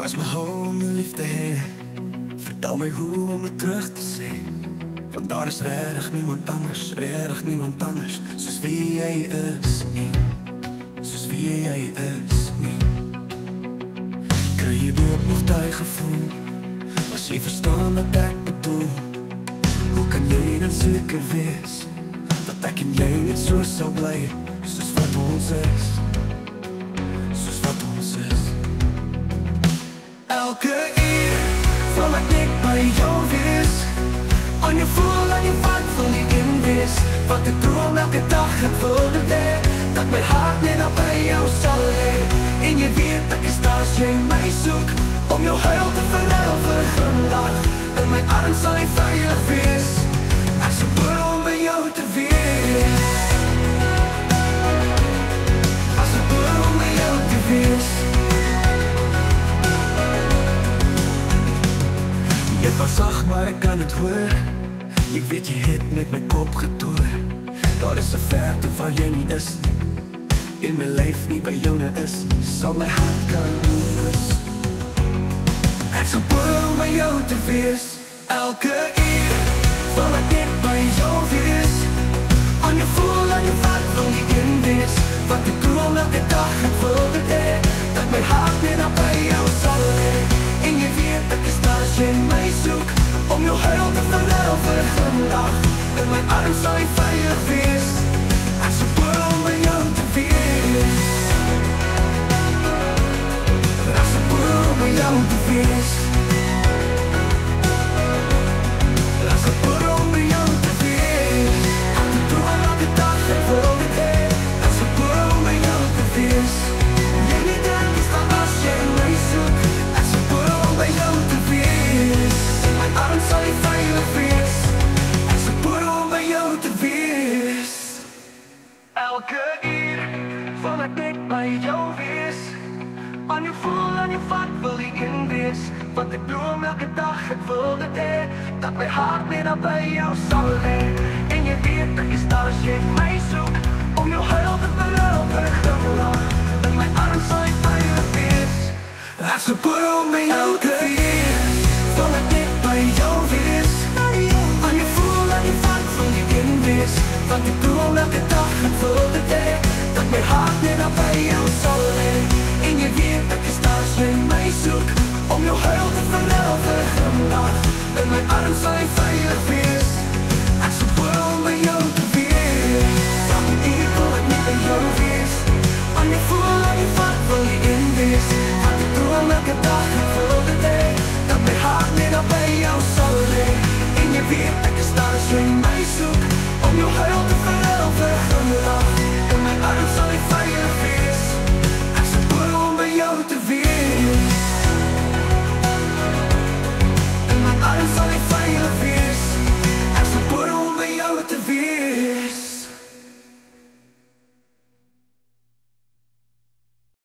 Was my home, liefde hê. Vertel my hoe om het terug te sê. Want daar is regtig niemand anders soos wie jy is nie. Soos wie jy is nie. Kry jy ook nog daai gevoel as jy verstaan wat ek bedoel? Hoe kan jy dan seker wees dat ek en jy net so sal bly soos wat ons is? Soos wat ons is. Elke uur val ek net by jou wees. Aan jou voel, aan jou vat, wil jy in wees. Wat ek droom elke dag, ek wil dit hê, dat my hart net al by jou sal hê. En jy weet ek is daar as jy my soek, om jou huil te verruil vir glimlach. In my arms sal jy veilig wees. Ek sal boer om by jou te wees. Ek sal boer om by jou te wees. Jy was sag, maar ek kan het hoor. Ek weet jy het met my kop getoer. Daar is 'n verte waar jy nie is nie. En my leef nie by jou nie is. Sal my hart kan rus. Ek sal boer om by jou te wees. Elke uur val ek net by jou wees. Aan jou voel, aan jou vat, wil jy in wees. Wat ek droom elke dag, ek wil dit hê, dat my hart net al by jou sal hê. En jy weet ek is daar as jy my soek, om jou huil te verruil vir glimlach. In my arms sal jy veilig wees. Ek sal boer om by jou te wees. Ek sal boer om by jou te wees. Ek sal boer om by jou te wees. Ek droom elke dag, ek wil dit hê, ek sal boer om by jou te wees. Jy nie dink is daar as jy my soek, ek sal boer om by jou te wees. In my arms sal jy veilig wees. Ek sal boer om by jou te wees. Elke uur val ek net by jou wees. Aan jou voel, aan jou vat, wil jy in wees. Want ek droom elke dag, ek wil dit hê, dat my hart net al by jou sal hê. En jy weet ek is daar as jy my soek, om jou huil te verruil vir glimlach. In my arms sal jy veilig wees. Ek sal boer om by jou te wees. Val ek net by jou wees. Aan jou voel, aan jou vat, wil jy in wees. Want ek droom elke dag, ek wil dit hê, dat my hart net al by jou sal hê. En jy weet ek is daar as jy my soek, om jou huil te verruil vir glimlach. In my arms sal jy veilig wees. Ek sal boer om by jou te wees. Van hier wil ek net by jou wees. Aan jou voel, aan jou vat, wil jy in wees. Want ek droom elke dag, ek wil dit hê, dat my hart net al by jou sal hê. En jy weet ek